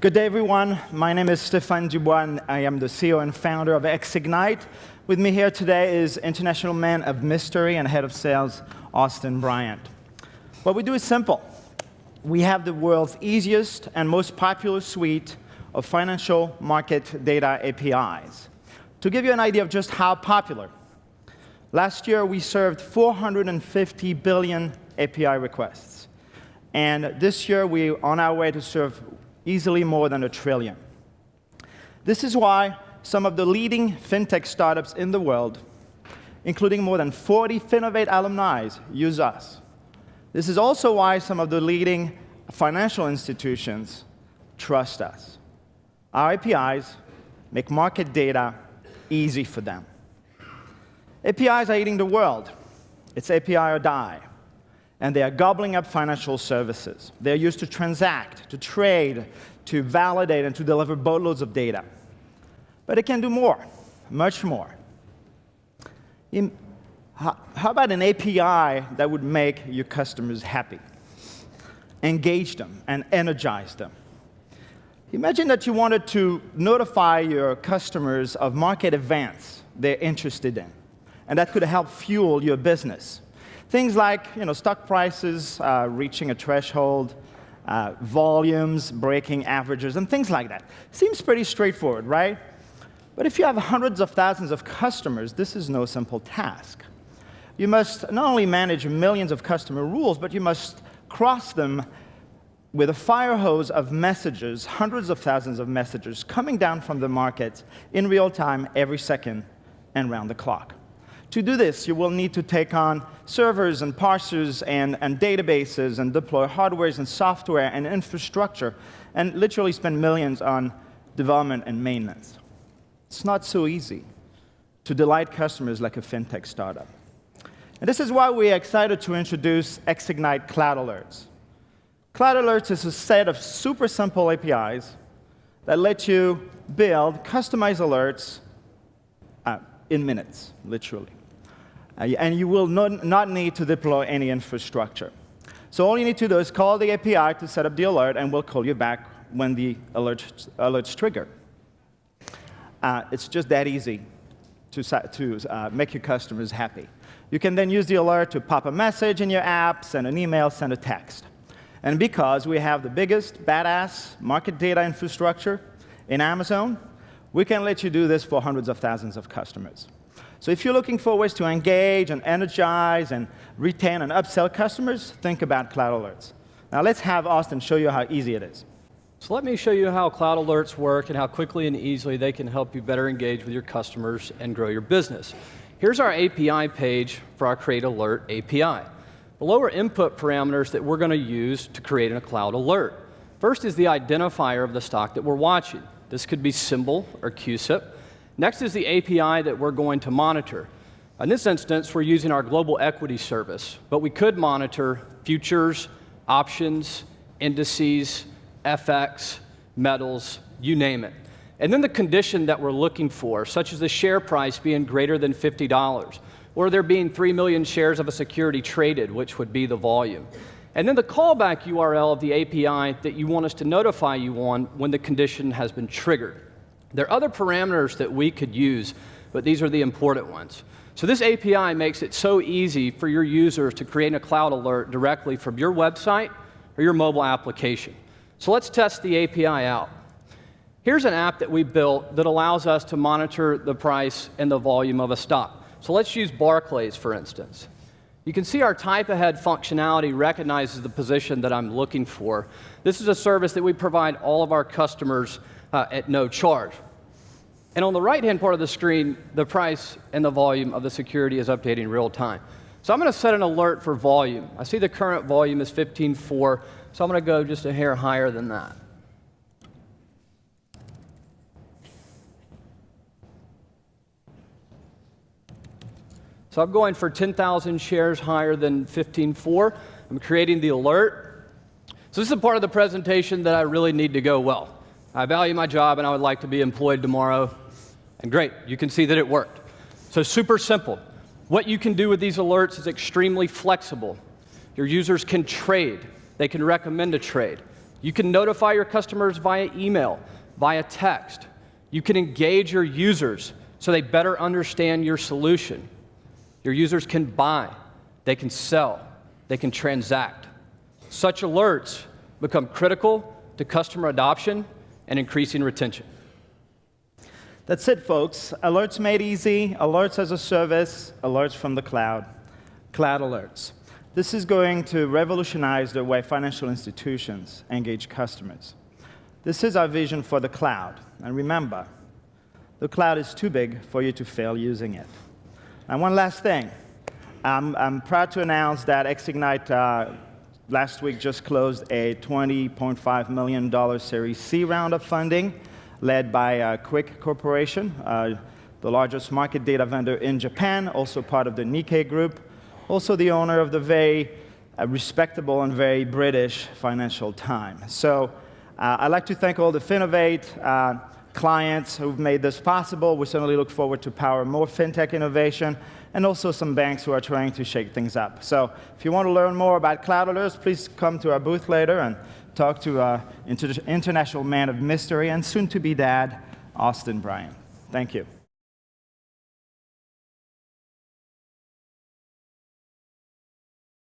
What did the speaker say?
Good day, everyone. My name is Stéphane Dubois, and I am the CEO and founder of Xignite. With me here today is International Man of Mystery and Head of Sales, Austin Bryant. What we do is simple. We have the world's easiest and most popular suite of financial market data APIs. To give you an idea of just how popular, last year we served 450 billion API requests. And this year we're on our way to serve easily more than 1 trillion. This is why some of the leading fintech startups in the world, including more than 40 Finovate alumni, use us. This is also why some of the leading financial institutions trust us. Our APIs make market data easy for them. APIs are eating the world. It's API or die. And they are gobbling up financial services. They're used to transact, to trade, to validate, and to deliver boatloads of data. But it can do more, much more. How about an API that would make your customers happy, engage them, and energize them? Imagine that you wanted to notify your customers of market events they're interested in, and that could help fuel your business. Things like stock prices reaching a threshold, volumes breaking averages, and things like that. Seems pretty straightforward, right? But if you have hundreds of thousands of customers, this is no simple task. You must not only manage millions of customer rules, but you must cross them with a fire hose of messages, hundreds of thousands of messages coming down from the market in real time every second and round the clock. To do this, you will need to take on servers and parsers and databases and deploy hardware and software and infrastructure and literally spend millions on development and maintenance. It's not so easy to delight customers like a fintech startup. And this is why we're excited to introduce Xignite Cloud Alerts. Cloud Alerts is a set of super simple APIs that let you build customized alerts in minutes, literally. And you will not need to deploy any infrastructure. So all you need to do is call the API to set up the alert, and we'll call you back when the alerts trigger. It's just that easy to make your customers happy. You can then use the alert to pop a message in your app, send an email, send a text. And because we have the biggest, badass market data infrastructure in Amazon, we can let you do this for hundreds of thousands of customers. So if you're looking for ways to engage and energize and retain and upsell customers, think about Cloud Alerts. Now let's have Austin show you how easy it is. So let me show you how Cloud Alerts work and how quickly and easily they can help you better engage with your customers and grow your business. Here's our API page for our Create Alert API. Below are input parameters that we're going to use to create a Cloud Alert. First is the identifier of the stock that we're watching. This could be symbol or QSIP. Next is the API that we're going to monitor. In this instance, we're using our global equity service, but we could monitor futures, options, indices, FX, metals, you name it. And then the condition that we're looking for, such as the share price being greater than $50, or there being 3 million shares of a security traded, which would be the volume. And then the callback URL of the API that you want us to notify you on when the condition has been triggered. There are other parameters that we could use, but these are the important ones. So this API makes it so easy for your users to create a Cloud Alert directly from your website or your mobile application. So let's test the API out. Here's an app that we built that allows us to monitor the price and the volume of a stock. So let's use Barclays, for instance. You can see our type ahead functionality recognizes the position that I'm looking for. This is a service that we provide all of our customers at no charge. And on the right-hand part of the screen, the price and the volume of the security is updating real time. So I'm going to set an alert for volume. I see the current volume is 15.4, so I'm going to go just a hair higher than that. So I'm going for 10,000 shares higher than 15.4. I'm creating the alert. So this is a part of the presentation that I really need to go well. I value my job and I would like to be employed tomorrow. And great, you can see that it worked. So super simple. What you can do with these alerts is extremely flexible. Your users can trade. They can recommend a trade. You can notify your customers via email, via text. You can engage your users so they better understand your solution. Your users can buy, they can sell, they can transact. Such alerts become critical to customer adoption and increasing retention. That's it, folks. Alerts made easy, alerts as a service, alerts from the cloud, cloud alerts. This is going to revolutionize the way financial institutions engage customers. This is our vision for the cloud. And remember, the cloud is too big for you to fail using it. And one last thing. I'm proud to announce that Xignite last week just closed a $20.5 million Series C round of funding led by Quick Corporation, the largest market data vendor in Japan, also part of the Nikkei group, also the owner of the very respectable and very British Financial Times. So I'd like to thank all the Finovate clients who've made this possible. We certainly look forward to power more fintech innovation, and also some banks who are trying to shake things up. So if you want to learn more about cloud alerts, please come to our booth later and talk to international man of mystery and soon-to-be dad, Austin Bryant. Thank you.